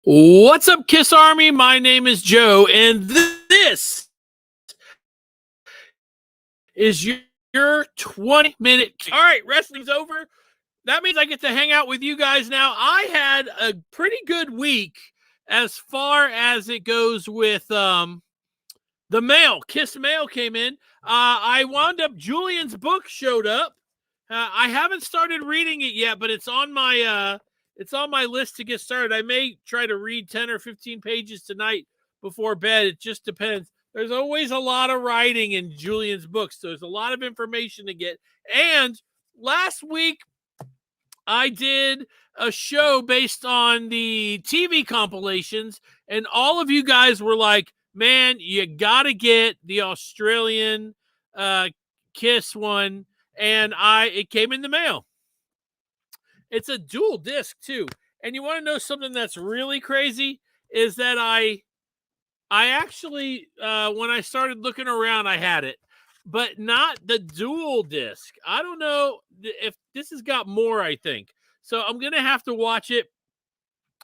What's up, Kiss Army? My name is Joe, and this is your 20-minute. All right, wrestling's over. That means I get to hang out with you guys now. I had a pretty good week as far as it goes with the mail. Kiss Mail came in. I wound up, Julian's book showed up. I haven't started reading it yet, but it's on my list to get started. I may try to read 10 or 15 pages tonight before bed. It just depends. There's always a lot of writing in Julian's books. So there's a lot of information to get. And last week, I did a show based on the TV compilations, and all of you guys were like, man, you got to get the Australian Kiss one. And it came in the mail. It's a dual disc too. And you want to know something that's really crazy is that I actually, when I started looking around, I had it, but not the dual disc. I don't know if this has got more, I think. So I'm going to have to watch it.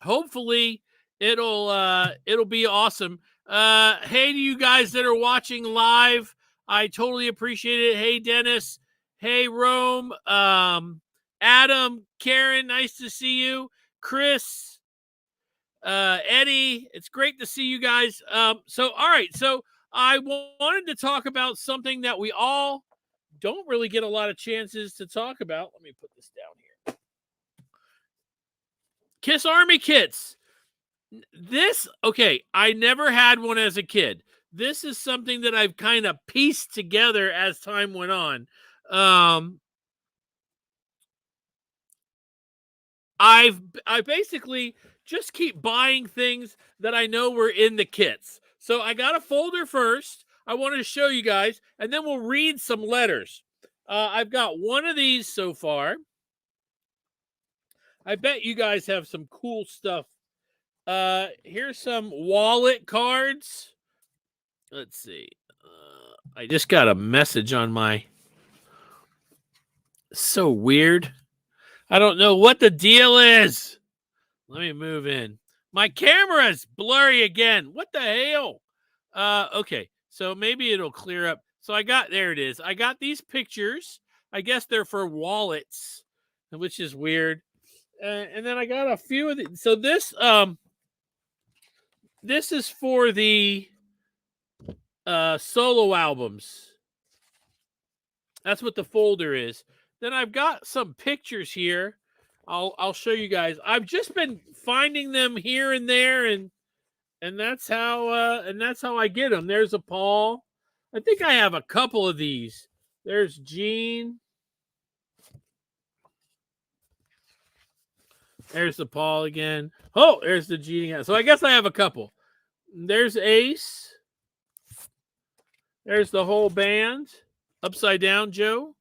Hopefully it'll be awesome. Hey to you guys that are watching live, I totally appreciate it. Hey, Dennis. Hey, Rome. Adam, Karen, nice to see you. Chris, Eddie, it's great to see you guys. All right. So I wanted to talk about something that we all don't really get a lot of chances to talk about. Let me put this down here. Kiss Army kits. I never had one as a kid. This is something that I've kind of pieced together as time went on. I basically just keep buying things that I know were in the kits. So I got a folder first. I wanted to show you guys, and then we'll read some letters. I've got one of these so far. I bet you guys have some cool stuff. Here's some wallet cards. Let's see. I just got a message on my... So weird. I don't know what the deal is. Let me move in. My camera's blurry again. What the hell? Okay, so maybe it'll clear up. So there it is. I got these pictures. I guess they're for wallets, which is weird. And then I got a few of these. So this is for the solo albums. That's what the folder is. Then I've got some pictures here. I'll show you guys. I've just been finding them here and there, and that's how I get them. There's a Paul. I think I have a couple of these. There's Gene. There's the Paul again. Oh, there's the Gene again. So I guess I have a couple. There's Ace. There's the whole band. Upside Down Joe.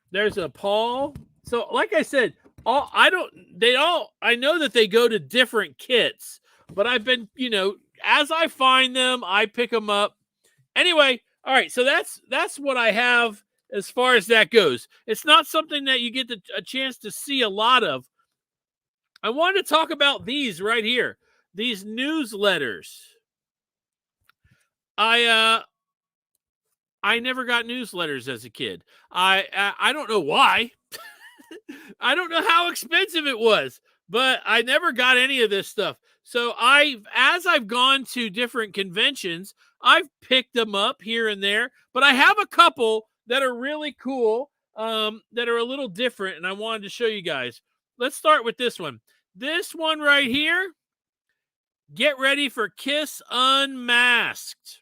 There's a Paul. So, like I said, I know that they go to different kits, but I've been, as I find them, I pick them up. Anyway, all right. So that's what I have as far as that goes. It's not something that you get a chance to see a lot of. I wanted to talk about these right here. These newsletters. I never got newsletters as a kid. I don't know why. I don't know how expensive it was, but I never got any of this stuff. So as I've gone to different conventions, I've picked them up here and there, but I have a couple that are really cool, that are a little different, and I wanted to show you guys. Let's start with this one. This one right here. Get ready for Kiss Unmasked.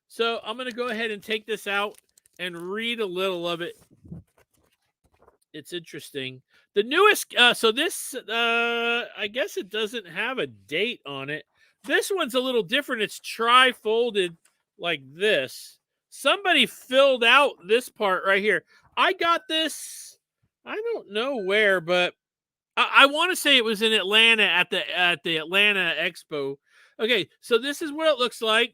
So I'm going to go ahead and take this out and read a little of it. It's interesting. The newest, so this, I guess it doesn't have a date on it. This one's a little different. It's tri-folded like this. Somebody filled out this part right here. I got this, I don't know where, but I want to say it was in Atlanta at the Atlanta Expo. Okay, so this is what it looks like.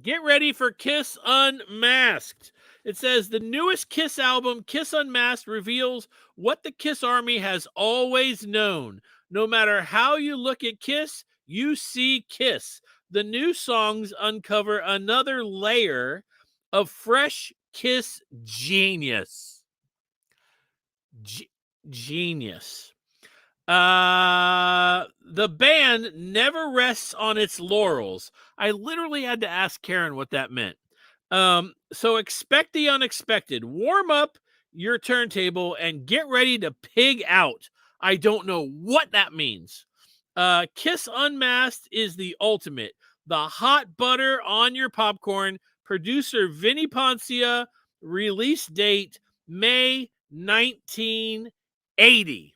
Get ready for Kiss Unmasked. It says the newest Kiss album, Kiss Unmasked, reveals what the Kiss Army has always known. No matter how you look at Kiss, you see Kiss. The new songs uncover another layer of fresh Kiss genius. Genius. The band never rests on its laurels. I literally had to ask Karen what that meant. So expect the unexpected. Warm up your turntable and get ready to pig out. I don't know what that means. Kiss Unmasked is the ultimate. The hot butter on your popcorn. Producer Vinny Poncia. Release date May 1980.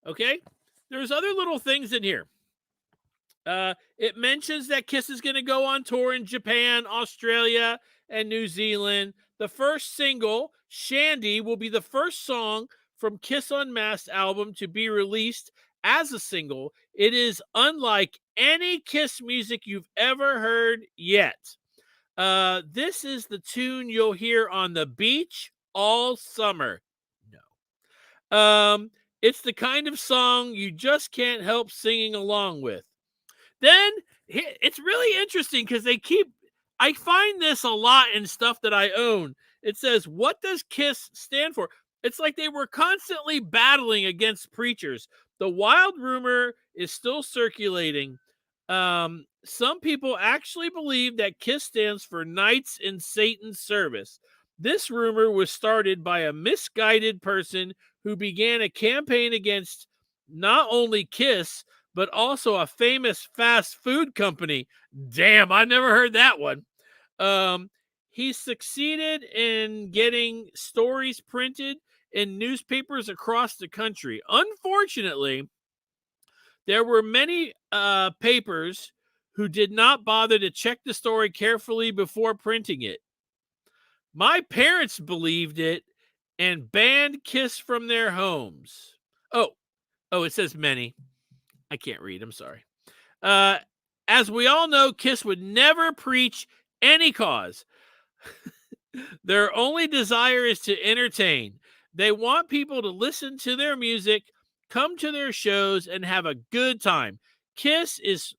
Okay? There's other little things in here. It mentions that Kiss is going to go on tour in Japan, Australia, and New Zealand. The first single, Shandy, will be the first song from Kiss Unmasked album to be released as a single. It is unlike any Kiss music you've ever heard yet. This is the tune you'll hear on the beach all summer. No. It's the kind of song you just can't help singing along with. Then it's really interesting because I find this a lot in stuff that I own. It says, what does KISS stand for? It's like they were constantly battling against preachers. The wild rumor is still circulating. Some people actually believe that KISS stands for Knights in Satan's Service. This rumor was started by a misguided person who began a campaign against not only KISS, but also a famous fast food company. Damn, I never heard that one. He succeeded in getting stories printed in newspapers across the country. Unfortunately, there were many papers who did not bother to check the story carefully before printing it. My parents believed it and banned KISS from their homes. Oh, it says many. I can't read. I'm sorry. As we all know, KISS would never preach any cause. Their only desire is to entertain. They want people to listen to their music, come to their shows, and have a good time. KISS is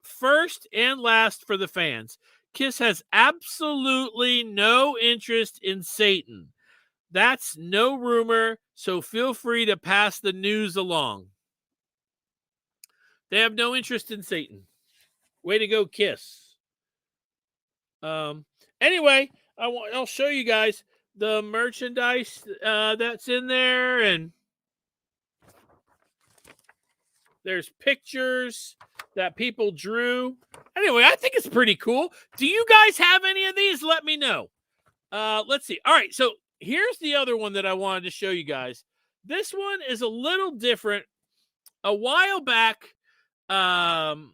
first and last for the fans. KISS has absolutely no interest in Satan. That's no rumor, so feel free to pass the news along. They have no interest in Satan. Way to go, KISS. Anyway, I'll show you guys the merchandise that's in there, and there's pictures that people drew. Anyway, I think it's pretty cool. Do you guys have any of these? Let me know. Let's see. All right, so here's the other one that I wanted to show you guys. This one is a little different. A while back, the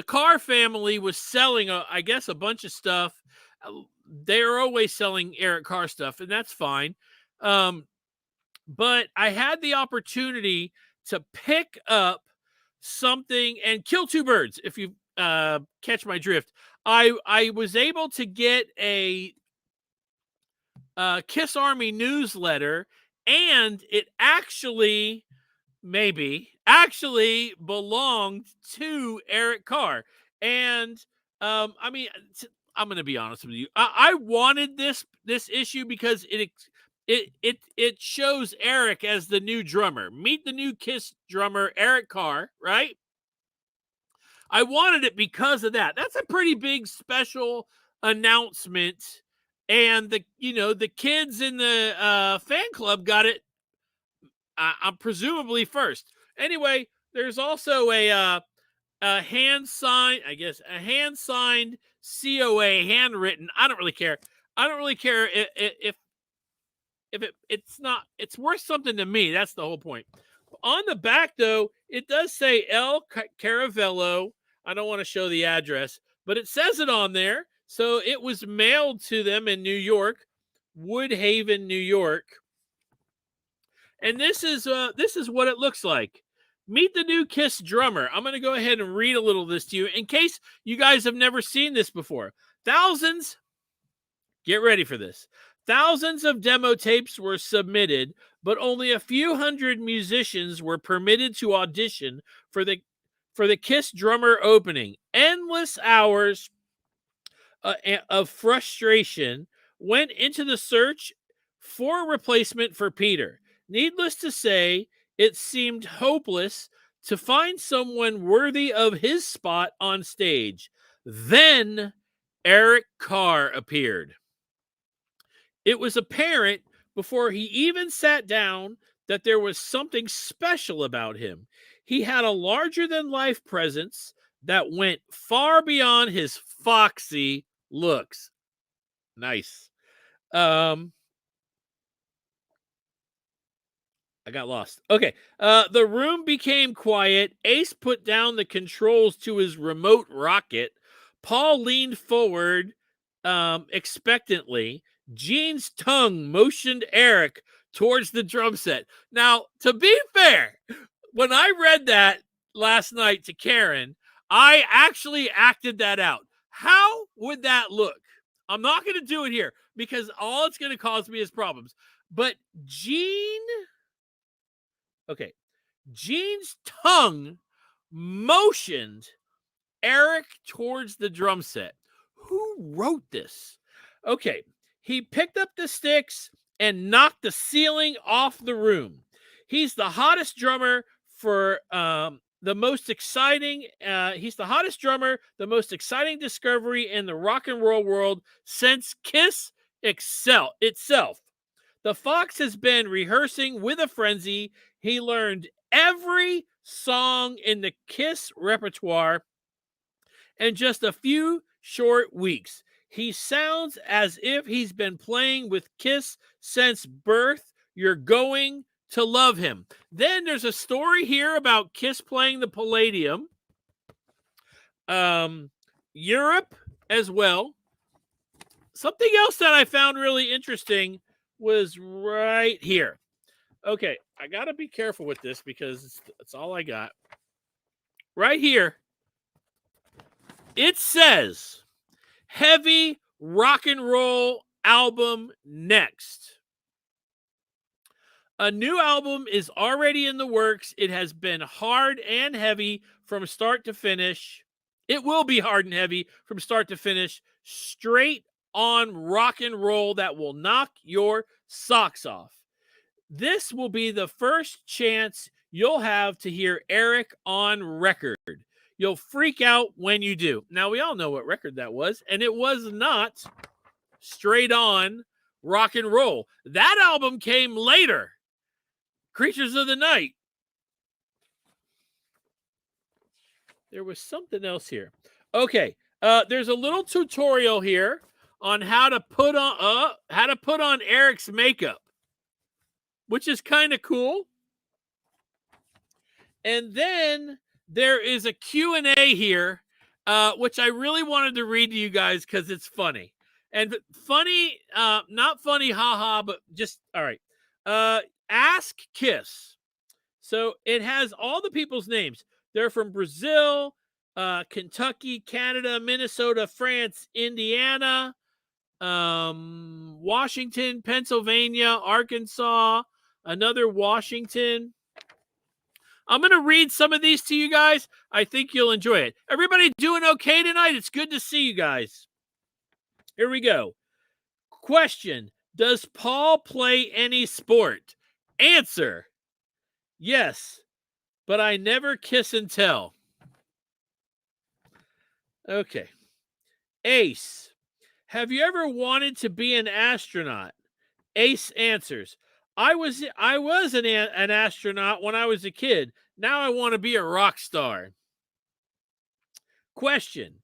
Carr family was selling, I guess, a bunch of stuff. They're always selling Eric Carr stuff, and that's fine. But I had the opportunity to pick up something and kill two birds, if you catch my drift. I was able to get a Kiss Army newsletter, and it actually belonged to Eric Carr. And I mean, I'm going to be honest with you. I wanted this issue because it shows Eric as the new drummer. Meet the new Kiss drummer, Eric Carr, right? I wanted it because of that. That's a pretty big special announcement. And the kids in the fan club got it presumably first. Anyway, there's also a hand-signed, I guess, a hand-signed COA, handwritten. I don't really care. I don't really care if it's worth something to me. That's the whole point. On the back, though, it does say El Caravello. I don't want to show the address, but it says it on there. So it was mailed to them in New York, Woodhaven, New York. And this is what it looks like. Meet the new Kiss drummer. I'm going to go ahead and read a little of this to you in case you guys have never seen this before. Get ready for this. Thousands of demo tapes were submitted, but only a few hundred musicians were permitted to audition for the Kiss drummer opening. Endless hours of frustration went into the search for a replacement for Peter. Needless to say, it seemed hopeless to find someone worthy of his spot on stage. Then Eric Carr appeared. It was apparent before he even sat down that there was something special about him. He had a larger-than-life presence that went far beyond his foxy looks. Nice. I got lost. Okay. The room became quiet. Ace put down the controls to his remote rocket. Paul leaned forward expectantly. Gene's tongue motioned Eric towards the drum set. Now, to be fair, when I read that last night to Karen, I actually acted that out. How would that look? I'm not going to do it here because all it's going to cause me is problems. But Gene's tongue motioned Eric towards the drum set. Who wrote this? Okay, he picked up the sticks and knocked the ceiling off the room. He's the hottest drummer for the most exciting. He's the hottest drummer, the most exciting discovery in the rock and roll world since Kiss itself. The Fox has been rehearsing with a frenzy. He learned every song in the Kiss repertoire in just a few short weeks. He sounds as if he's been playing with Kiss since birth. You're going to love him. Then there's a story here about Kiss playing the Palladium. Europe as well. Something else that I found really interesting was right here. Okay, I got to be careful with this because it's all I got. Right here, it says heavy rock and roll album next. A new album is already in the works. It has been hard and heavy from start to finish. It will be hard and heavy from start to finish. Straight on rock and roll that will knock your socks off. This will be the first chance you'll have to hear Eric on record. You'll freak out when you do. Now, we all know what record that was, and it was not straight on rock and roll. That album came later. Creatures of the Night. There was something else here. Okay, there's a little tutorial here on how to put on Eric's makeup, which is kind of cool. And then there is a Q&A here, which I really wanted to read to you guys because it's funny. And funny, not funny, haha, but just, all right. Ask Kiss. So it has all the people's names. They're from Brazil, Kentucky, Canada, Minnesota, France, Indiana, Washington, Pennsylvania, Arkansas, another Washington. I'm going to read some of these to you guys. I think you'll enjoy it. Everybody doing okay tonight? It's good to see you guys. Here we go. Question. Does Paul play any sport? Answer. Yes, but I never kiss and tell. Okay. Ace. Have you ever wanted to be an astronaut? Ace answers. I was an astronaut when I was a kid. Now I want to be a rock star. Question.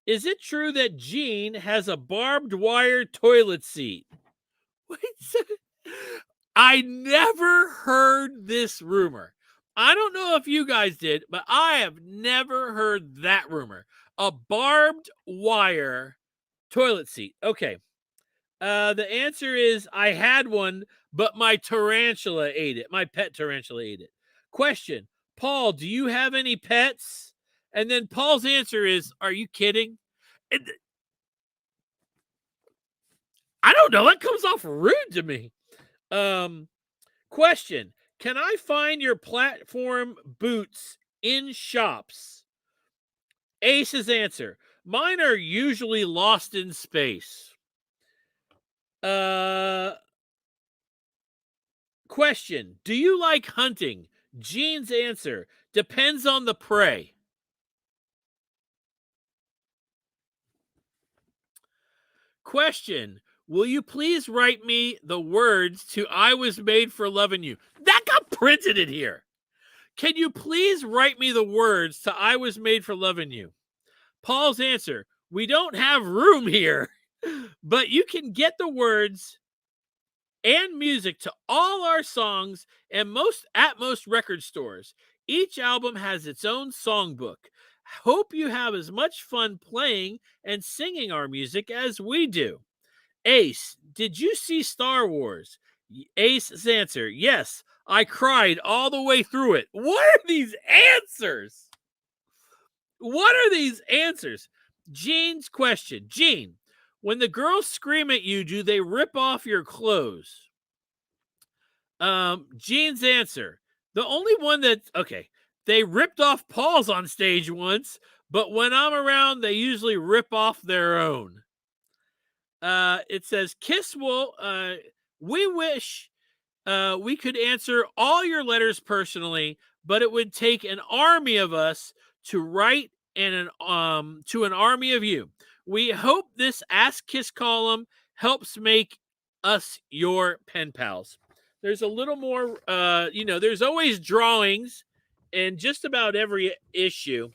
Is it true that Gene has a barbed wire toilet seat? Wait, I never heard this rumor. I don't know if you guys did, but I have never heard that rumor. A barbed wire toilet seat. Okay. The answer is I had one, but my tarantula ate it. My pet tarantula ate it. Question. Paul, do you have any pets? And then Paul's answer is, are you kidding? And I don't know. That comes off rude to me. Question. Can I find your platform boots in shops? Ace's answer. Mine are usually lost in space. Question. Do you like hunting? Gene's answer. Depends on the prey. Question. Will you please write me the words to I Was Made for Loving You? That got printed in here. Can you please write me the words to I Was Made for Loving You? Paul's answer. We don't have room here, but you can get the words and music to all our songs and most record stores. Each album has its own songbook. Hope you have as much fun playing and singing our music as we do. Ace, did you see Star Wars? Ace's answer, yes, I cried all the way through it. What are these answers? What are these answers? Gene's question. Gene, when the girls scream at you, do they rip off your clothes? Gene's answer. The only one that, okay, they ripped off Paul's on stage once, but when I'm around, they usually rip off their own. It says, Kiss will, we wish we could answer all your letters personally, but it would take an army of us to write and to an army of you. We hope this Ask Kiss column helps make us your pen pals. There's a little more, there's always drawings in just about every issue.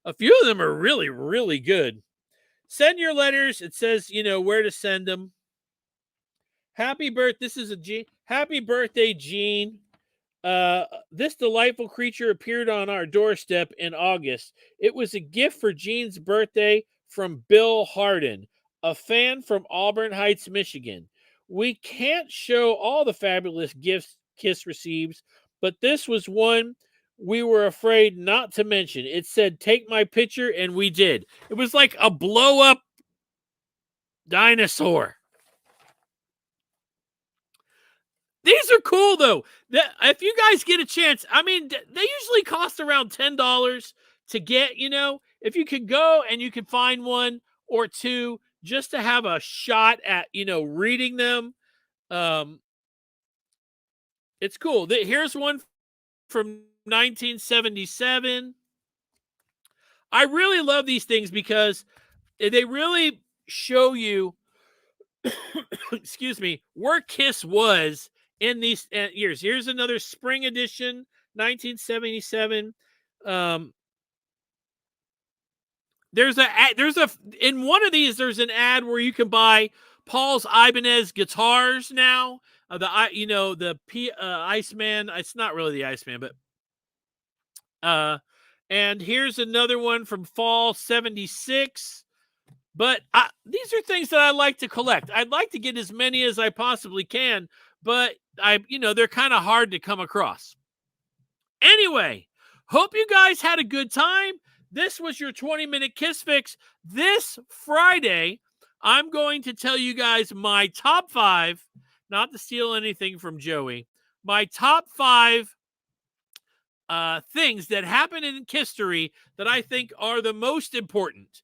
A few of them are really, really good. Send your letters. It says, where to send them. Happy birthday. This is a Gene. Happy birthday, Gene. This delightful creature appeared on our doorstep in August. It was a gift for Gene's birthday from Bill Harden, a fan from Auburn Heights, Michigan. We can't show all the fabulous gifts Kiss receives, but this was one we were afraid not to mention. It said, take my picture, and we did. It was like a blow-up dinosaur. These are cool, though. If you guys get a chance, I mean, they usually cost around $10 to get, if you can go and you can find one or two just to have a shot at, reading them. It's cool. Here's one from 1977. I really love these things because they really show you, excuse me, where Kiss was in these years. Here's another spring edition, 1977. There's in one of these, there's an ad where you can buy Paul's Ibanez guitars now. The Iceman. It's not really the Iceman, but and here's another one from fall 76. But these are things that I like to collect. I'd like to get as many as I possibly can, but they're kind of hard to come across. Anyway, hope you guys had a good time. This was your 20-minute Kiss Fix. This Friday, I'm going to tell you guys my top 5, not to steal anything from Joey, my top 5 things that happened in history that I think are the most important.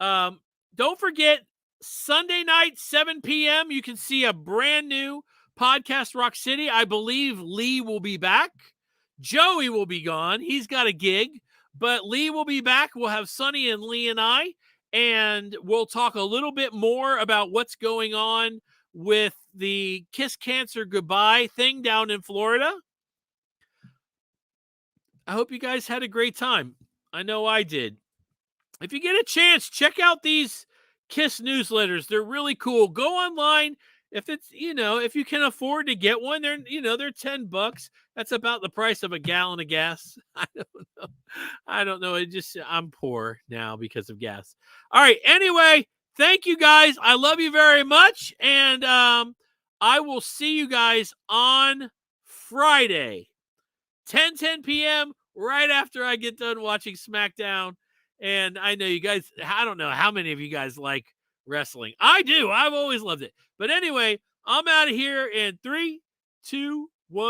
Don't forget, Sunday night, 7 p.m., you can see a brand new Podcast Rock City. I believe Lee will be back. Joey will be gone. He's got a gig. But Lee will be back. We'll have Sonny and Lee and I. And we'll talk a little bit more about what's going on with the Kiss Cancer Goodbye thing down in Florida. I hope you guys had a great time. I know I did. If you get a chance, check out these Kiss newsletters. They're really cool. Go online. If it's, if you can afford to get one, they're $10. That's about the price of a gallon of gas. I don't know. I'm poor now because of gas. All right. Anyway, thank you guys. I love you very much. And I will see you guys on Friday. 10 p.m. right after I get done watching SmackDown. And I know you guys, I don't know how many of you guys like wrestling. I do. I've always loved it. But anyway, I'm out of here in 3, 2,